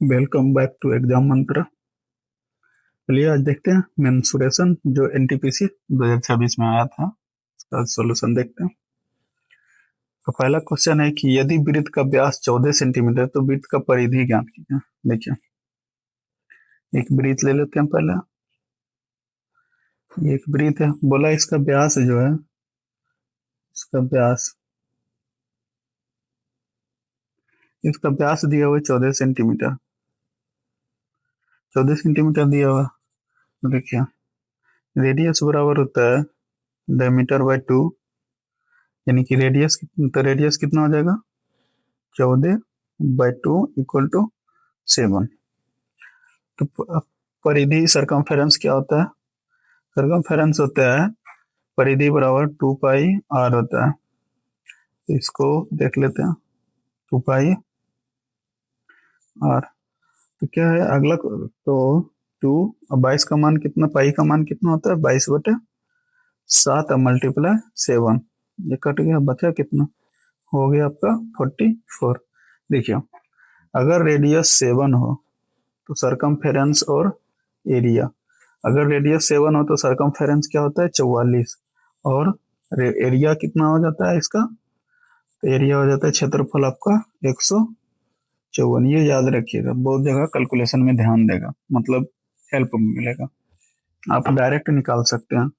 Welcome back to exam मंत्र। चलिए आज देखते हैं मेंसुरेशन जो एनटीपीसी 2026 में आया था, इसका सॉल्यूशन देखते हैं। तो पहला क्वेश्चन है कि यदि वृत्त का व्यास 14 सेंटीमीटर तो वृत्त का परिधि ज्ञात कीजिए। देखिए, एक वृत्त ले लेते हैं पहले। ये एक वृत्त है, बोला इसका व्यास जो है, इसका व्यास दिया हुआ है 14 सेंटीमीटर। 14 सेंटीमीटर दिया हुआ है। तो देखिए, रेडियस बराबर होता है डायमीटर बाय 2, यानी कि रेडियस कितना हो जाएगा 14/2 इक्वल टू 7। तो परिधि सरकमफेरेंस क्या होता है? सरकमफेरेंस होता है परिधि बराबर 2πr होता है। तो इसको देख लेते हैं, 2πr। तो क्या है अगला? तो 2 और 22 का मान कितना, पाई का मान कितना होता है 22/7 मल्टीप्लाई 7। ये कट गया, बचा कितना? हो गया आपका 44। देखिए, अगर रेडियस 7 हो तो सरकमफेरेंस और एरिया, अगर रेडियस 7 हो तो सरकमफेरेंस क्या होता है 44, और एरिया कितना हो जाता है इसका? तो एरिया हो जाता है क्षेत्रफल आपका 154। ये याद रखिएगा, बहुत जगह कैलकुलेशन में ध्यान देगा, मतलब हेल्प मिलेगा। आप डायरेक्ट निकाल सकते हैं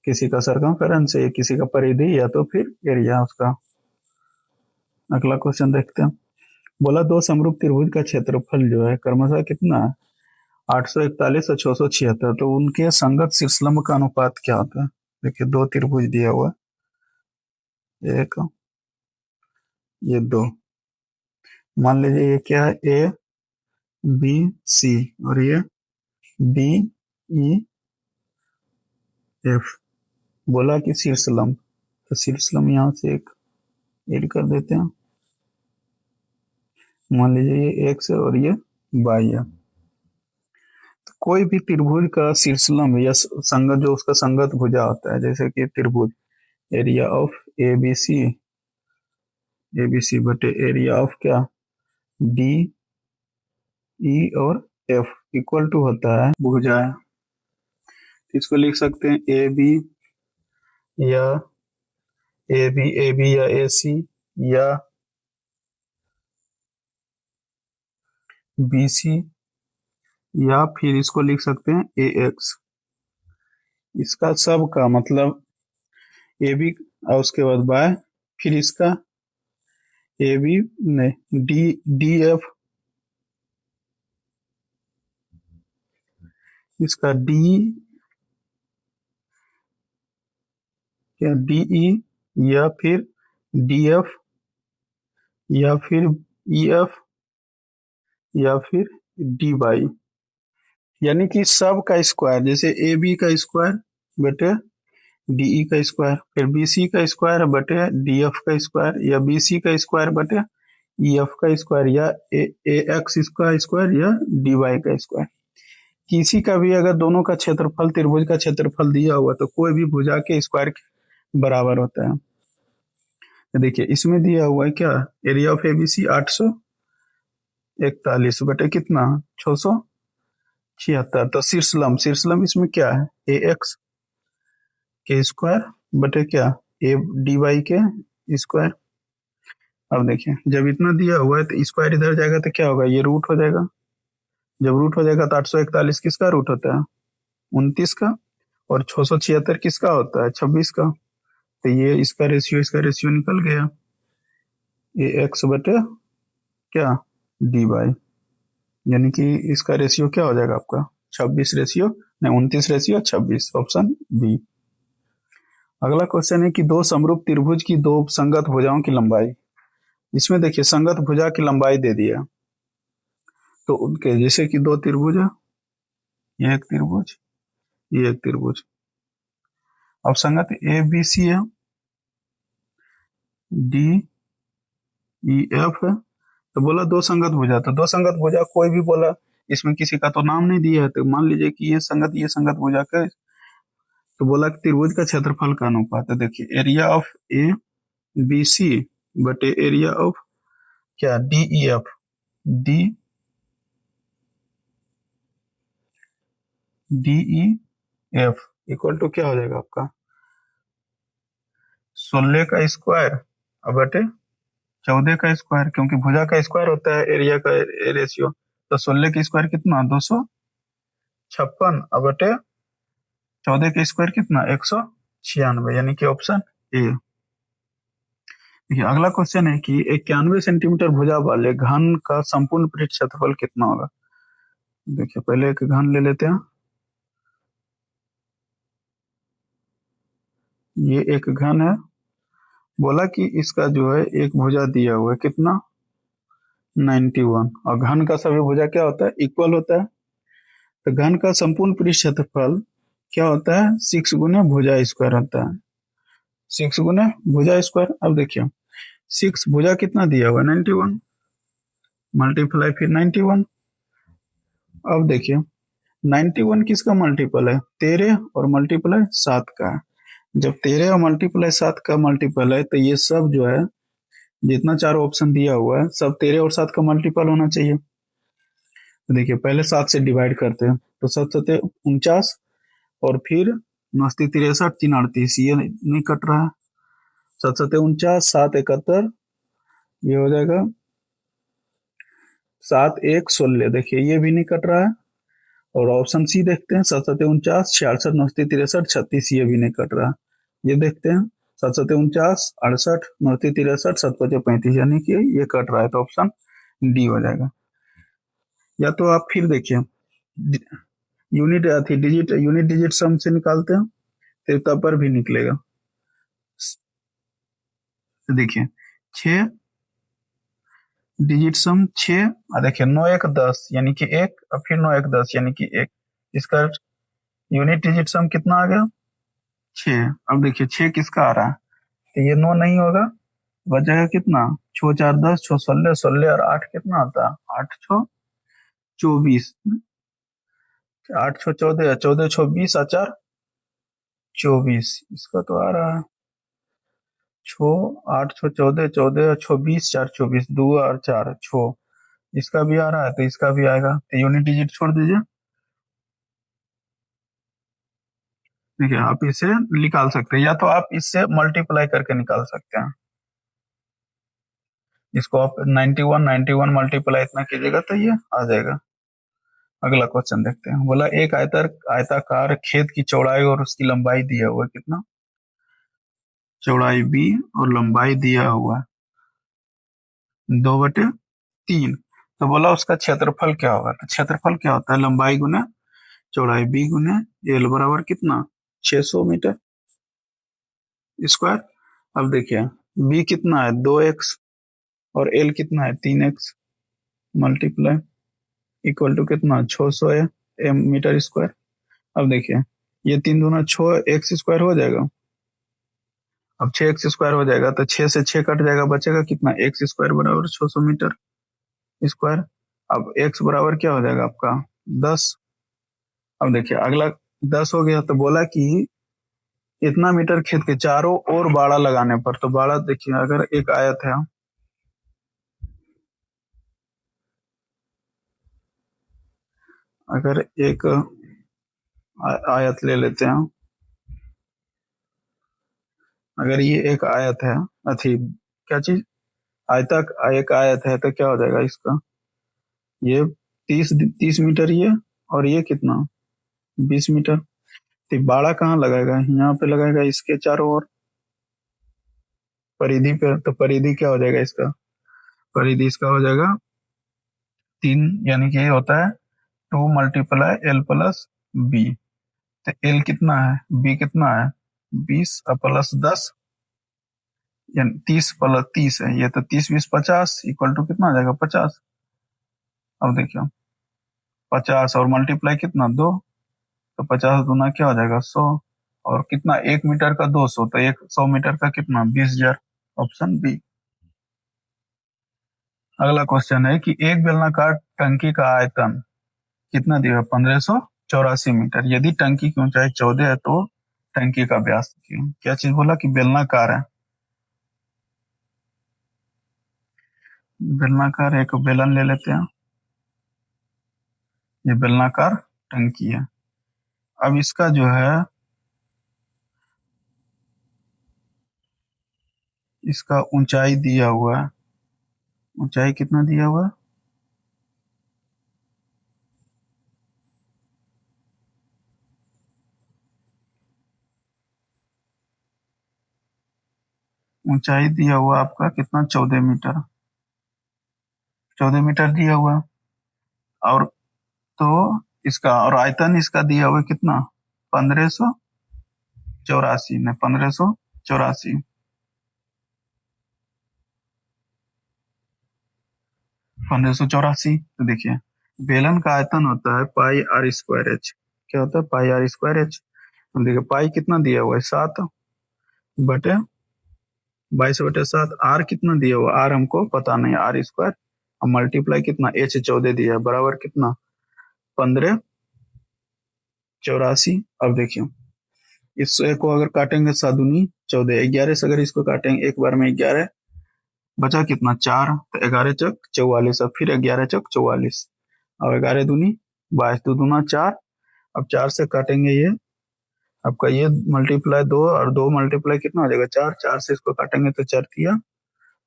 किसी का सरकमफेरेंस है, किसी का परिधि, या तो फिर एरिया उसका। अगला क्वेश्चन देखते हैं। बोला दो समरूप त्रिभुज का क्षेत्रफल जो है क्रमशः कितना है 841 और 676, तो उनके संगत शीर्षलंब का अनुपात क्या होता है? देखिए, दो त्रिभुज दिया हुआ है, एक, ये दो। मान लीजिए ये क्या है, ए बी सी, और ये डी ई एफ। बोला कि शीर्षलंब, तो शीर्षलंब यहाँ से एक ऐड कर देते हैं। मान लीजिए ये एक्स है और ये वाई है। तो कोई भी त्रिभुज का शीर्षलंब या संगत, जो उसका संगत भुजा होता है, जैसे कि त्रिभुज area of A B C बटे एरिया ऑफ क्या डी ई और एफ इक्वल टू होता है भुजा है। इसको लिख सकते हैं ए बी या ए बी या ए सी, या बी सी, या फिर इसको लिख सकते हैं ए एक्स। इसका सब का मतलब ए बी और उसके बाद बाय, फिर इसका ए बी नहीं डी डी एफ, इसका डी या डी ई, या फिर डी एफ, या फिर ई एफ, या फिर डी वाई। यानी कि सब का स्क्वायर, जैसे ए बी का स्क्वायर बटे डीई का स्क्वायर, फिर बी सी का स्क्वायर बटे डी एफ का स्क्वायर, या बी सी का स्क्वायर बटे ई एफ का स्क्वायर, या ए एक्स का स्क्वायर, या डी वाई का स्क्वायर। किसी का भी अगर दोनों का क्षेत्रफल, त्रिभुज का क्षेत्रफल दिया हुआ, तो कोई भी भुजा के स्क्वायर के बराबर होता है। तो देखिए, इसमें दिया हुआ है क्या, एरिया ऑफ एबीसी 841 बटे कितना 676। तो शीर्षलंब इसमें क्या है ए एक्स के स्क्वायर बटे क्या ए डी वाई के स्क्वायर। अब देखिए, जब इतना दिया हुआ है तो स्क्वायर इधर जाएगा तो क्या होगा, ये रूट हो जाएगा। जब रूट हो जाएगा तो 841 किसका रूट होता है 29 का, और 676 किसका होता है 26 का। तो ये इसका रेशियो निकल गया, ए एक्स बटे क्या डी वाई, यानी कि इसका रेशियो क्या हो जाएगा आपका 29/26। Option B. अगला क्वेश्चन है कि दो समरूप त्रिभुज की दो संगत भुजाओं की लंबाई। इसमें देखिए, संगत भुजा की लंबाई दे दिया, तो उनके जैसे कि दो त्रिभुज है, ये एक त्रिभुज, ये एक त्रिभुज। अब संगत ए बी सी है, डी ई एफ है। तो बोला दो संगत भुजा, तो दो संगत भुजा कोई भी बोला, इसमें किसी का तो नाम नहीं दिया है, तो मान लीजिए कि ये संगत भुजा का। तो बोला कि त्रिभुज का क्षेत्रफल का अनुपात है। देखिए, area of A B C बटे एरिया ऑफ क्या D E F, D DEF equal to क्या हो जाएगा आपका 16 का स्क्वायर अब बटे 14 का स्क्वायर, क्योंकि भुजा का स्क्वायर होता है एरिया का रेशियो। तो 16 का स्क्वायर कितना 256 अब बटे 14 का स्क्वायर कितना 196, यानी कि ऑप्शन ए। देखिए अगला क्वेश्चन है कि 91 सेंटीमीटर भुजा वाले घन का संपूर्ण पृष्ठ क्षेत्रफल कितना होगा। देखिए पहले एक घन ले लेते हैं। ये एक घन है, बोला कि इसका जो है एक भुजा दिया हुआ है कितना 91, और घन का सभी भुजा क्या होता है इक्वल होता है। तो घन का संपूर्ण पृष्ठ क्षेत्रफल क्या होता है 6 गुना भुजा स्क्वायर होता है, 6 गुना भुजा स्क्वायर। अब देखिए 6 भुजा कितना दिया हुआ है 91 मल्टीप्लाई फिर 91। अब देखिए 91 किसका मल्टीपल है 13 और मल्टीप्लाई 7 का है। जब 13 और मल्टीप्लाई 7 का मल्टीपल है तो ये सब जो है जितना चारों ऑप्शन दिया हुआ है सब 13 और 7 का मल्टीपल होना चाहिए। तो देखिए पहले 7 से डिवाइड करते हैं तो 7 सते 49 और फिर 9 63 3 38 ये नहीं कट रहा है। 7 सते 49 7 71 ये हो जाएगा 7 1 16, देखिए ये भी नहीं कट रहा है। और ऑप्शन सी देखते हैं 7 सते 49 66 9 63 36 ये भी नहीं कट रहा है। ये देखते हैं 7 सते 49 68 9 63 7 5 35 यानी कि ये कट रहा है, तो ऑप्शन डी हो जाएगा। या तो आप फिर देखिए यूनिट थी डिजिट यूनिट डिजिट सम से निकालते हैं तो तब पर भी निकलेगा। तो देखिए 6 डिजिट सम 6 और देखिए 9 1 10 यानी कि 1 और फिर 9 1 10 यानी कि 1, इसका यूनिट डिजिट सम कितना आ गया 6। अब देखिए 6 किसका आ रहा है तो ये 9 नहीं होगा, बच जाएगा कितना 6 4 10 6 16 16 और 8 कितना आता है 8 6 24 8 6 14 14 6 20 और 4 24, इसका तो आ रहा है 6 8 6 14 14 6 20 4 24 2 और 4 6, इसका भी आ रहा है तो इसका भी आएगा। तो यूनिट डिजिट छोड़ दीजिए। देखिए आप इसे निकाल सकते हैं या तो आप इससे मल्टीप्लाई करके निकाल सकते हैं। इसको आप 91 91 मल्टीप्लाई इतना कीजिएगा तो ये आ जाएगा। अगला क्वेश्चन देखते हैं। बोला एक आयताकार खेत की चौड़ाई और उसकी लंबाई दिया हुआ है कितना, चौड़ाई b और लंबाई दिया हुआ है 2/3। तो बोला उसका क्षेत्रफल क्या होगा, तो क्षेत्रफल क्या होता है लंबाई गुना चौड़ाई b गुना एल बराबर कितना 600 मीटर स्क्वायर। अब देखिए b कितना है 2x और l कितना है 3x मल्टीप्लाई इक्वल टू कितना 600 है एम मीटर स्क्वायर। अब देखिए ये 3 दूना 6 एक्स स्क्वायर हो जाएगा। अब 6x स्क्वायर हो जाएगा तो 6 से 6 कट जाएगा, बचेगा कितना एक्स स्क्वायर बराबर 600 मीटर स्क्वायर। अब x बराबर क्या हो जाएगा आपका 10। अब देखिए अगला 10 हो गया तो बोला कि इतना मीटर खेत के चारों ओर बाड़ा लगाने पर, तो बाड़ा देखिए अगर एक आयत है, अगर एक आयत ले लेते हैं, अगर ये एक आयत है अथी क्या चीज आयतक एक आयत है तो क्या हो जाएगा इसका ये 30 मीटर ये और ये कितना 20 मीटर। तो बाड़ा कहाँ लगाएगा यहाँ पे लगाएगा इसके चारों ओर परिधि पे, तो परिधि क्या हो जाएगा इसका परिधि इसका हो जाएगा 3, यानी कि ये होता है 2 मल्टीप्लाई एल प्लस बी। तो एल कितना है बी कितना है 20 और प्लस 10 यानी 30 प्लस 30 है, ये तो 30 20 50 इक्वल टू कितना आ जाएगा 50। अब देखियो 50 और मल्टीप्लाई कितना 2, तो 50 दूना क्या हो जाएगा 100 और कितना 1 मीटर का 200, तो 100 मीटर का कितना 20,000 ऑप्शन बी। अगला क्वेश्चन है कि एक बेलनाकार टंकी का आयतन कितना दिया 1584 मीटर, यदि टंकी की ऊंचाई 14 है तो टंकी का व्यास क्या चीज बोला कि बेलनाकार है। बेलनाकार एक बेलन ले लेते हैं, ये बेलनाकार टंकी है अब इसका जो है इसका ऊंचाई दिया हुआ है, ऊंचाई कितना दिया हुआ है? ऊंचाई दिया हुआ आपका कितना, 14 मीटर, 14 मीटर दिया हुआ है। और तो इसका और आयतन इसका दिया हुआ है कितना, 1584, नहीं 1584, 1584। तो देखिए बेलन का आयतन होता है पाई आर स्क्वायर एच। क्या होता है, पाई आर स्क्वायर एच। तो देखिए पाई कितना दिया हुआ है, 7/22/7। आर कितना दिया हुआ, आर हमको पता नहीं, आर स्क्वायर। अब मल्टीप्लाई कितना, एच 14 दिया है, बराबर कितना, 1584। अब देखिए इस को अगर काटेंगे 7 दूनी 14, 11 से अगर इसको काटेंगे एक बार में 11, बचा कितना, 4, तो 11 चक 44, अब फिर 11 चक 44, अब 11 दूनी 22, 2 दूना 4। अब 4 से काटेंगे ये, आपका ये मल्टीप्लाई 2 और 2 मल्टीप्लाई कितना हो जाएगा, 4, 4 से इसको काटेंगे तो 4 तिया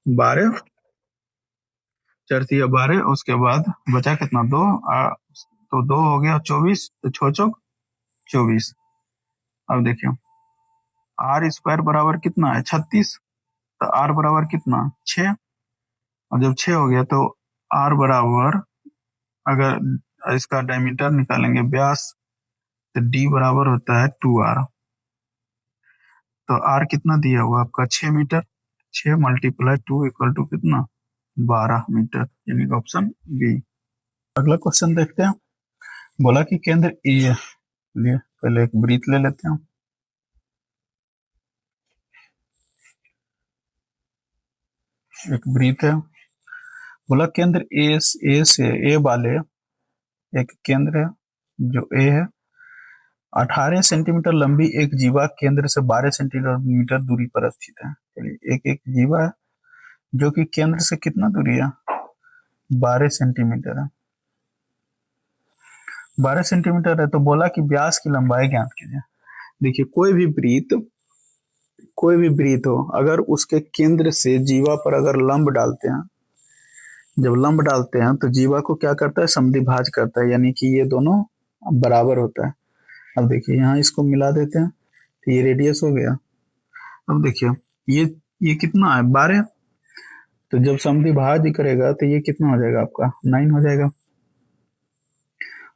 12, 4 तिया 12। उसके बाद बचा कितना, 2, तो 2 हो गया 24, तो 6 चौक 24। अब देखिए आर स्क्वायर बराबर कितना है, 36, तो आर बराबर कितना, 6। और जब 6 हो गया तो आर बराबर, अगर इसका डायमीटर निकालेंगे व्यास, तो डी बराबर होता है 2r। तो आर कितना दिया हुआ आपका, 6 मीटर, 6 × 2 = कितना, 12 मीटर, यानी कि ऑप्शन बी। अगला क्वेश्चन देखते हैं। बोला कि केंद्र ए, लिए पहले एक ब्रीथ ले लेते हैं। एक ब्रीथ है। बोला केंद्र ए से, ए वाले एक केंद्र है जो ए है, 18 सेंटीमीटर लंबी एक जीवा केंद्र से 12 सेंटीमीटर दूरी पर स्थित है। चलिए एक एक जीवा है जो कि केंद्र से कितना दूरी है, 12 सेंटीमीटर है, 12 सेंटीमीटर है। तो बोला कि व्यास की लंबाई ज्ञात कीजिए। देखिए कोई भी वृत्त हो, अगर उसके केंद्र से जीवा पर अगर लंब डालते हैं, जब लंब डालते हैं तो जीवा को क्या करता है, समद्विभाज करता है, यानी कि ये दोनों बराबर होता है। अब देखिए यहाँ इसको मिला देते हैं तो ये रेडियस हो गया। अब देखिए ये कितना है, 12। तो जब समद्विभाज करेगा तो ये कितना हो जाएगा आपका, 9 हो जाएगा।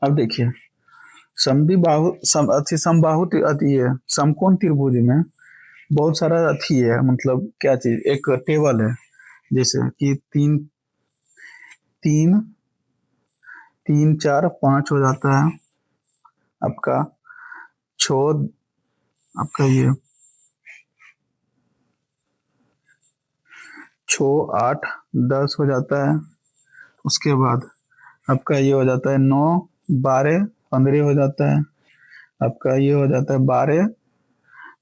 अब देखिए समद्विबाहु समबाहु अति है, समकोण त्रिभुज में बहुत सारा अथी है, मतलब क्या चीज, एक टेबल है, जैसे कि 3 3 3 4 5 हो जाता है आपका, 6 आपका ये 6 8 10 हो जाता है। उसके बाद आपका ये हो जाता है 9 12 15 हो जाता है। आपका ये हो जाता है 12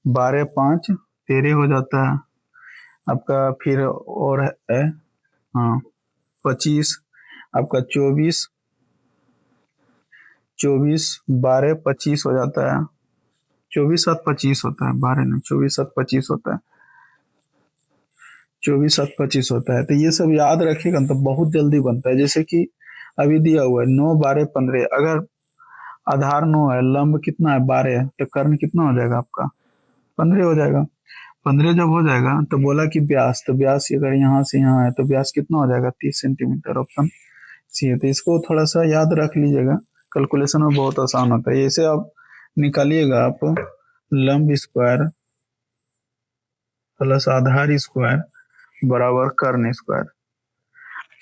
12 5 13 हो जाता है आपका। फिर और है, हाँ 25, आपका 24 24 12 25 हो जाता है। 24 7 25 होता है, 12 नहीं, 24 7 25 होता है, 24 7 25 होता है। तो ये सब याद रखिएगा तो बहुत जल्दी बनता है। जैसे कि अभी दिया हुआ है 9 12 15, अगर आधार 9 है, लंब कितना है 12 है, तो कर्ण कितना हो जाएगा आपका, 15 हो जाएगा। 15 जब हो जाएगा तो बोला कि व्यास, तो व्यास अगर यहाँ से यहाँ है तो व्यास कितना हो जाएगा, 30 सेंटीमीटर, ऑप्शन सी है। तो इसको थोड़ा सा याद रख लीजिएगा, कैलकुलेशन में बहुत आसान होता है। ऐसे आप निकालिएगा, आप लंब स्क्वायर प्लस आधार स्क्वायर बराबर कर्ण स्क्वायर।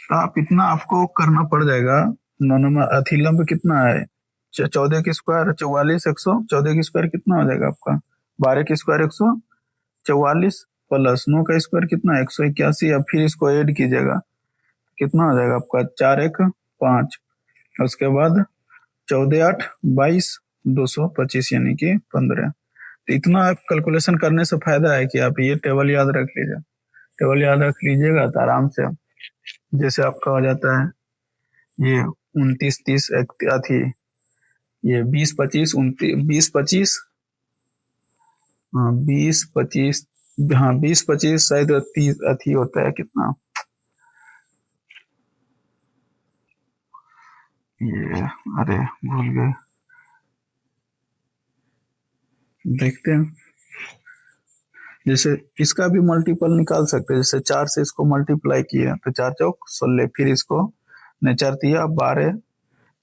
तो आप इतना आपको करना पड़ जाएगा। नॉर्मल अथी लंब कितना है, 14 की स्क्वायर 44, 114 की स्क्वायर कितना हो जाएगा आपका, 12 की स्क्वायर 144, प्लस 9 का स्क्वायर कितना है 181। अब फिर इसको ऐड कीजिएगा, कितना हो जाएगा आपका, 4 1 5, उसके बाद 14 8 22 225, यानी कि 15। तो इतना कैलकुलेशन करने से फायदा है कि आप ये टेबल याद रख लीजिए। टेबल याद रख लीजिएगा तो आराम से, जैसे आपका हो जाता है ये 29 30 अथी ये 20 25 29 20 25, हाँ 20 25, हाँ 20 25 शायद 30 अथी होता है कितना, ये अरे भूल गए, देखते हैं। जैसे इसका भी मल्टीपल निकाल सकते हैं, जैसे 4 से इसको मल्टीप्लाई किया तो 4 चौक 16, फिर इसको ने 4 दिया 12,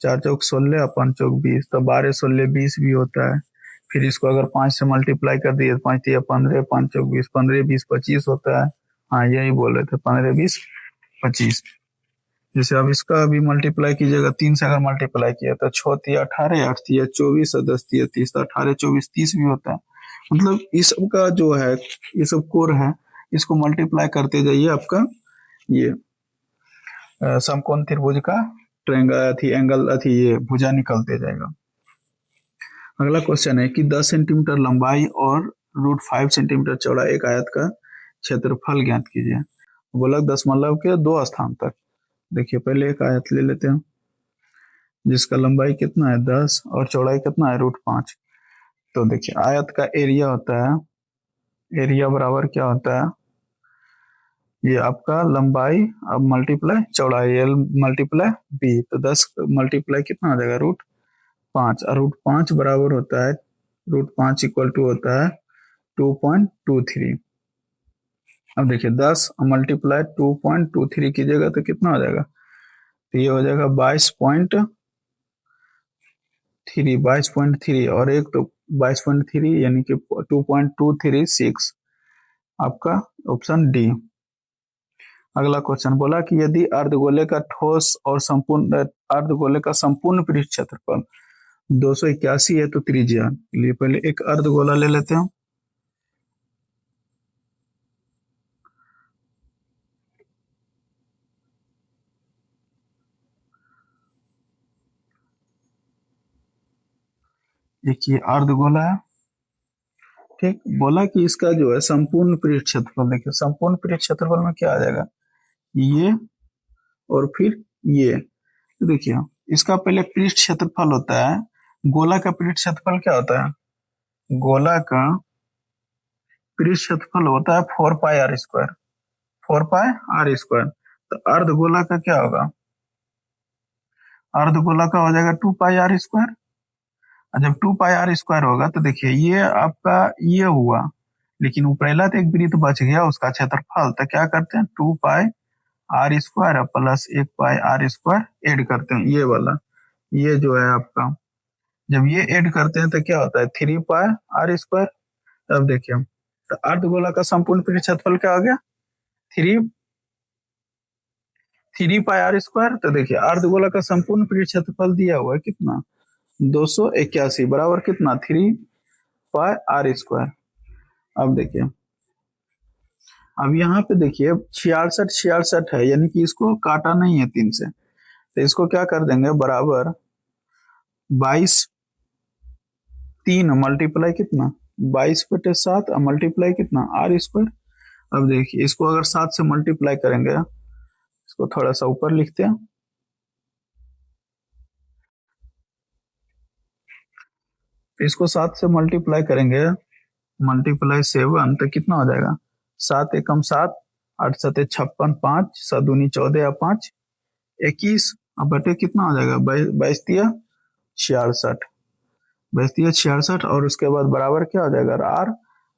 4 चौक 16 और 5 चौक 20, तो 12 16 20 भी होता है। फिर इसको अगर 5 से मल्टीप्लाई कर दिए तो 5 दिया 15, 5 चौक 20, 15 20 25 होता है। हाँ यही बोल रहे थे 15 20 25। जैसे अब इसका भी मल्टीप्लाई कीजिएगा, 3 से अगर मल्टीप्लाई किया तो 6 तिया 18, 8 तिया 24 और 10 तिया 30, तो 18 24 30 भी होता है। मतलब इस सब का जो है, ये सब कोर है, इसको मल्टीप्लाई करते जाइए, आपका ये समकोण त्रिभुज का ट्रायंगल अथी एंगल अथी ये भुजा निकलते जाएगा। अगला क्वेश्चन है कि 10 सेंटीमीटर लंबाई और √5 सेंटीमीटर चौड़ा एक आयत का क्षेत्रफल ज्ञात कीजिए। बोला दशमलव के 2 स्थान तक। देखिए पहले एक आयत ले लेते हैं जिसका लंबाई कितना है 10 और चौड़ाई कितना है √5। तो देखिए आयत का एरिया होता है, एरिया बराबर क्या होता है, ये आपका लंबाई अब मल्टीप्लाई चौड़ाई एल मल्टीप्लाई बी, तो 10 मल्टीप्लाई कितना हो जाएगा √5, और √5 बराबर होता है, √5 इक्वल टू होता है 2.23। अब देखिए 10 मल्टीप्लाई 2.23 कीजिएगा तो कितना हो जाएगा, तो ये हो जाएगा 22.3 और एक तो 22.3 यानी कि 2.236, आपका ऑप्शन डी। अगला क्वेश्चन बोला कि यदि अर्धगोले का ठोस और संपूर्ण अर्धगोले का संपूर्ण पृष्ठ क्षेत्रफल 281 है तो त्रिज्या लिए पहले एक अर्धगोला ले लेते हैं। एक ये अर्धगोला है, ठीक। बोला कि इसका जो है संपूर्ण पृष्ठ क्षेत्रफल, देखिए संपूर्ण पृष्ठ क्षेत्रफल में क्या आ जाएगा, ये और फिर ये। तो देखिए इसका पहले पृष्ठ क्षेत्रफल होता है, गोला का पृष्ठ क्षेत्रफल क्या होता है, गोला का पृष्ठ क्षेत्रफल होता है 4πr², 4πr²। तो अर्धगोला का क्या होगा, अर्धगोला का हो जाएगा 2πr²। और जब 2πr² होगा तो देखिए ये आपका ये हुआ, लेकिन वो पहला तो एक वृत्त बच गया उसका क्षेत्रफल, तो क्या करते हैं 2πr² प्लस 1πr² ऐड करते हैं, ये वाला ये जो है आपका, जब ये ऐड करते हैं तो क्या होता है 3πr²। अब देखिए तो अर्धगोला का संपूर्ण पृष्ठ क्षेत्रफल क्या हो गया, 3πr²। तो देखिए अर्धगोला का संपूर्ण पृष्ठ क्षेत्रफल दिया हुआ है कितना 281 बराबर कितना 3πr²। अब देखिए अब यहाँ पे देखिए 66 66 है, यानी कि इसको काटा नहीं है 3 से, तो इसको क्या कर देंगे बराबर 22, 3 मल्टीप्लाई कितना 22/7 और मल्टीप्लाई कितना r²। अब देखिए इसको अगर 7 से मल्टीप्लाई करेंगे, इसको थोड़ा सा ऊपर लिखते हैं, इसको 7 से मल्टीप्लाई करेंगे, मल्टीप्लाई 7 तो कितना हो जाएगा 7 एकम 7, 8 सते 56, 5 7 14 और 5 21, अब बटे कितना हो जाएगा 22 तिया 66, 22 तिया 66 और उसके बाद बराबर क्या हो जाएगा r,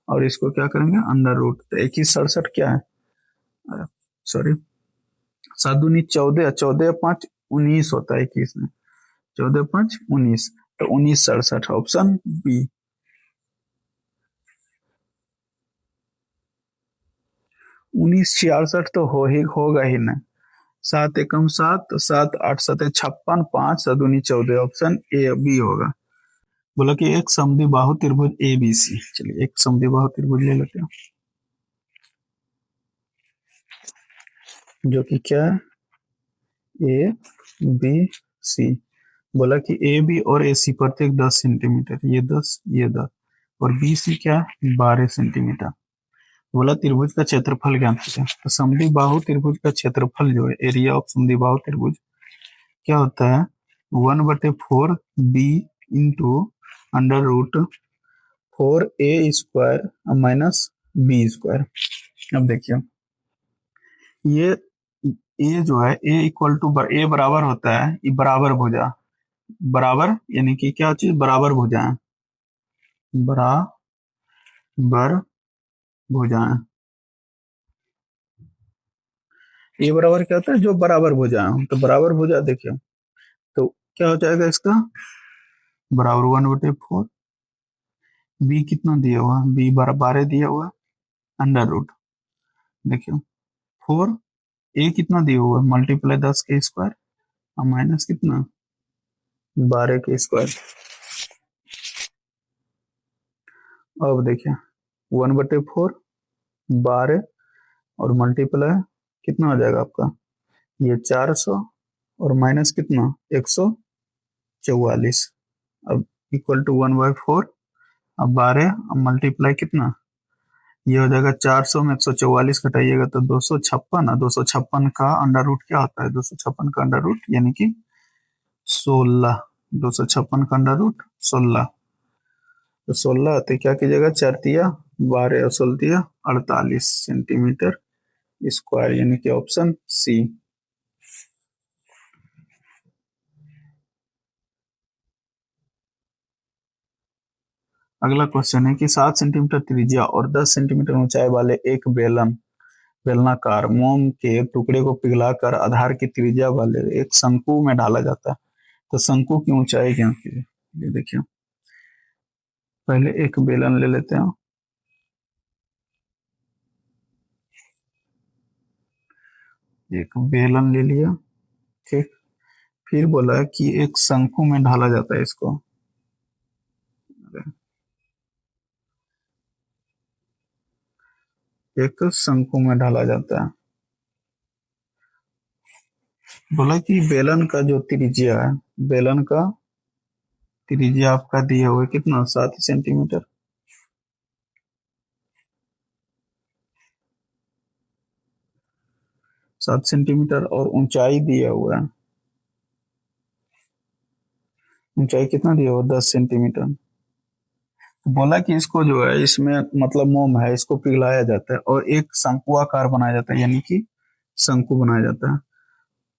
और इसको क्या करेंगे अंडर रूट, तो 21 67 क्या है, सॉरी 7 14, 14 5 19 होता है 21 में, 14 5 19, तो 19 67 ऑप्शन बी। 19 66 तो होगा ही ना, 7 एकम 7, 7 8 सते 56, 5 7 14, ऑप्शन ए बी होगा। बोला कि एक समद्विबाहु त्रिभुज ए बी सी, चलिए एक समद्विबाहु त्रिभुज ले लेते हैं जो कि क्या है ए बी सी। बोला कि ए बी और ए सी प्रत्येक 10 सेंटीमीटर, ये 10 ये 10, और बी सी क्या 12 सेंटीमीटर। बोला त्रिभुज का क्षेत्रफल ज्ञात कीजिए। तो समद्विबाहु त्रिभुज का क्षेत्रफल जो है एरिया ऑफ समद्विबाहु त्रिभुज क्या होता है 1/4 B into under root 4a² minus b²। अब देखिए ये ए जो है ए इक्वल टू ए बराबर होता है ये बराबर भुजा, बराबर यानी कि क्या चीज बराबर भुजाएं, बराबर भुजाएं। ए बराबर क्या होता है जो बराबर भुजाएं, तो बराबर भुजा देखिए तो क्या हो जाएगा इसका बराबर 1/4। बी कितना दिया हुआ बी 12 दिया हुआ अंडर रूट देखियो 4। ए कितना दिया हुआ मल्टीप्लाई 10 के स्क्वायर और माइनस कितना 12 के स्क्वायर। अब देखिए 1/4 12 और मल्टीप्लाई कितना हो जाएगा आपका ये 400 और माइनस कितना 144। अब इक्वल टू 1/4। अब 12 अब मल्टीप्लाई कितना ये हो जाएगा 400 में 144 घटाइएगा तो 256। 256 का अंडर रूट क्या होता है 256 का अंडर रूट यानी कि 16। 256 का अंडर रूट 16 तो 16 तो क्या कीजिएगा 4 12 और 16 48 सेंटीमीटर स्क्वायर यानी कि ऑप्शन सी। अगला क्वेश्चन है कि 7 सेंटीमीटर त्रिज्या और 10 सेंटीमीटर ऊंचाई वाले एक बेलनाकार मोम के टुकड़े को पिघलाकर आधार की त्रिज्या वाले एक शंकु में डाला जाता है, तो शंकु की ऊंचाई क्या कीजिए। ये देखिए पहले एक बेलन ले लेते हैं, एक बेलन ले लिया ठीक। फिर बोला कि एक शंकु में ढाला जाता है इसको, एक शंकु में ढाला जाता है। बोला कि बेलन का जो त्रिज्या है बेलन का त्रिज्या आपका दिया हुआ है कितना 7 सेंटीमीटर। 7 सेंटीमीटर और ऊंचाई दिया हुआ है, ऊंचाई कितना दिया हुआ 10 सेंटीमीटर। तो बोला कि इसको जो है इसमें मतलब मोम है इसको पिघलाया जाता है और एक शंकुआकार बनाया जाता है यानी कि शंकु बनाया जाता है।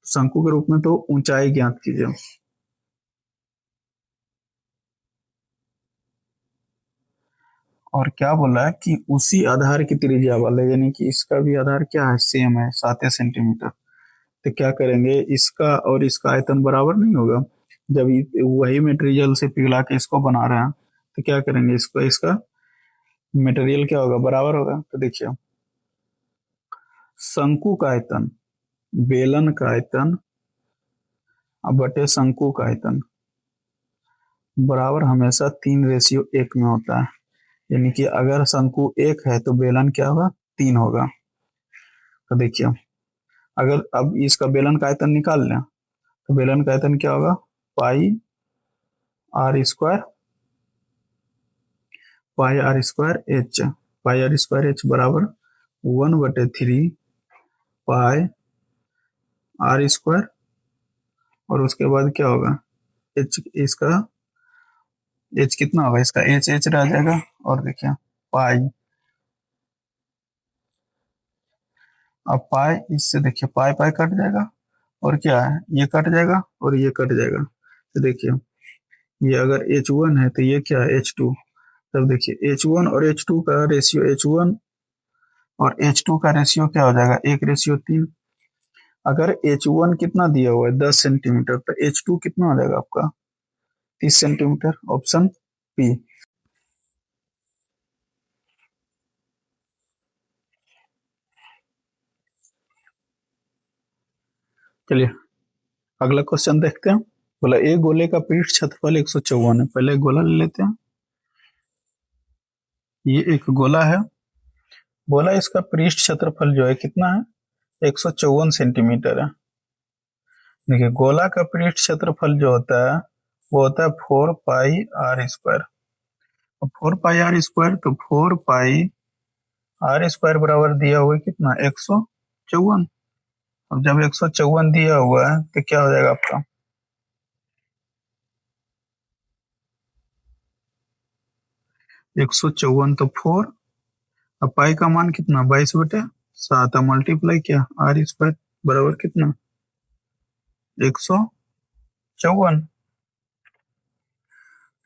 शंकु के रूप में तो ऊंचाई ज्ञात कीजिए। और क्या बोला है कि उसी आधार की त्रिज्या वाले यानी कि इसका भी आधार क्या है सेम है 7 सेंटीमीटर। तो क्या करेंगे इसका और इसका आयतन बराबर नहीं होगा जब वही मटेरियल से पिघला के इसको बना रहे हैं तो क्या करेंगे इसको इसका मटेरियल क्या होगा बराबर होगा। तो देखिए शंकु का आयतन बेलन का आयतन अब बटे शंकु का आयतन बराबर हमेशा 3:1 में होता है यानी कि अगर शंकु 1 है तो बेलन क्या होगा 3 होगा। तो देखिए अगर अब इसका बेलन का आयतन निकाल लें तो बेलन का आयतन क्या होगा पाई r² बराबर 1/3 पाई r²। और उसके बाद क्या होगा एच इसका एच कितना होगा इसका एच एच रह जाएगा और देखिए पाई। अब पाई इससे देखिए पाई पाई कट जाएगा और क्या है ये कट जाएगा और ये कट जाएगा। तो देखिए ये अगर H1 है तो ये क्या है H2। तब देखिए H1 और H2 का रेशियो H1 और H2 का रेशियो क्या हो जाएगा 1:3। अगर H1 कितना दिया हुआ है 10 सेंटीमीटर तो H2 कितना हो जाएगा आपका 30 सेंटीमीटर ऑप्शन पी। चलिए अगला क्वेश्चन देखते हैं। बोला एक गोले का पृष्ठ क्षेत्रफल 154 है। पहले गोला ले लेते हैं, ये एक गोला है। बोला इसका पृष्ठ क्षेत्रफल जो है कितना है 154 सेंटीमीटर है। देखिए गोला का पृष्ठ क्षेत्रफल जो होता है वो होता है 4 पाई r²। 4 पाई r² तो 4 पाई r² बराबर दिया हुआ है कितना 154। अब जब 154 दिया हुआ है तो क्या हो जाएगा आपका 154 तो 4। अब पाई का मान कितना 22/7। अब मल्टीप्लाई क्या आर स्क्वायर बराबर कितना 154।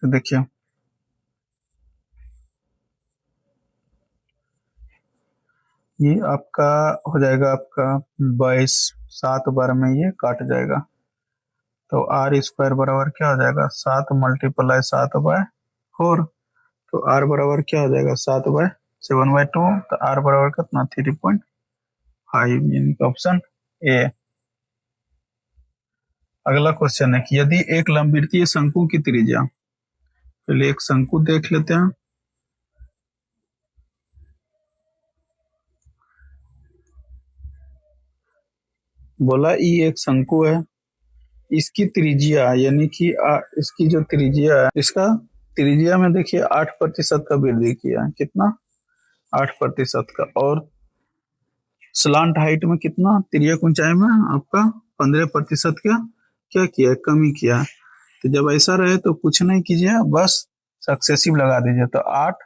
तो देखिए ये आपका हो जाएगा आपका 22। 7 बार में ये काट जाएगा तो आर स्क्वायर बराबर क्या हो जाएगा 7 मल्टीप्लाई 7/4। तो आर बराबर क्या हो जाएगा 7/7/2। तो आर बराबर कितना 3.5 यानी कि ऑप्शन ए। अगला क्वेश्चन है कि यदि एक लंबवृत्तीय शंकु की त्रिज्या, पहले एक शंकु देख लेते हैं। बोला ये एक शंकु है, इसकी त्रिज्या यानी कि इसकी जो त्रिज्या है, इसका त्रिज्या में देखिए 8% का वृद्धि किया है। कितना 8% का। और स्लांट हाइट में कितना तिर्यक ऊंचाई में आपका 15% का क्या किया है कमी किया है। तो जब ऐसा रहे तो कुछ नहीं कीजिए, बस सक्सेसिव लगा दीजिए। तो 8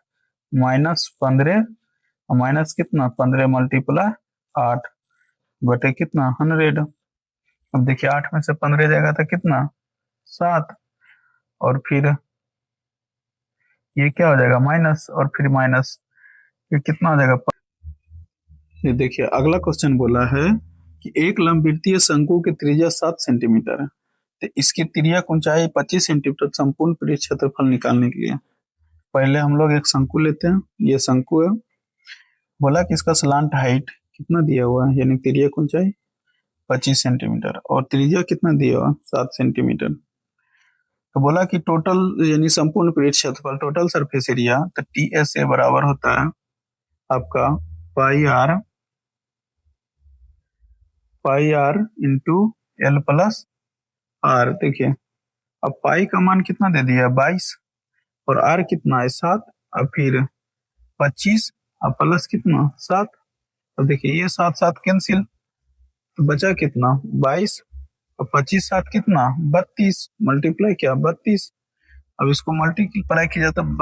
माइनस 15 माइनस कितना 15 मल्टीप्लाई 8 बटे कितना 100। अब देखिए 8 में से 15 जाएगा तो कितना 7। और फिर ये क्या हो जाएगा माइनस और फिर माइनस, ये कितना हो जाएगा। ये देखिए अगला क्वेश्चन बोला है कि एक लंबवृत्तीय शंकु की त्रिज्या 7 सेंटीमीटर है, तो इसकी तिर्यक ऊंचाई 25 सेंटीमीटर। संपूर्ण पृष्ठ क्षेत्रफल निकालने के लिए पहले हम लोग एक शंकु लेते हैं। ये शंकु है, बोला कि इसका स्लांट हाइट कितना दिया हुआ है यानी तिर्यक ऊंचाई 25 सेंटीमीटर और त्रिज्या कितना दिया हुआ 7 सेंटीमीटर। तो बोला कि टोटल यानी संपूर्ण पृष्ठ क्षेत्रफल टोटल सरफेस एरिया, तो टी एस ए बराबर होता है आपका pi r into l plus r. देखिए अब पाई का मान कितना दे दिया 22 और आर कितना है 7। अब फिर 25 अब प्लस कितना 7। अब देखिए ये 7 7 कैंसिल, तो बचा कितना 22 और 25 7 कितना 32 मल्टीप्लाई क्या 32। अब इसको मल्टीप्लाई किया जाता है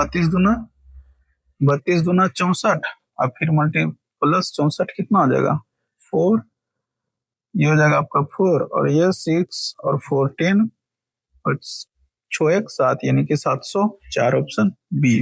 32 दूना 64। अब फिर मल्टी प्लस 64 कितना हो जाएगा 4। ये हो जाएगा आपका 4 और ये 6 और 4 10 और 6 1 7 यानी कि 704 ऑप्शन बी।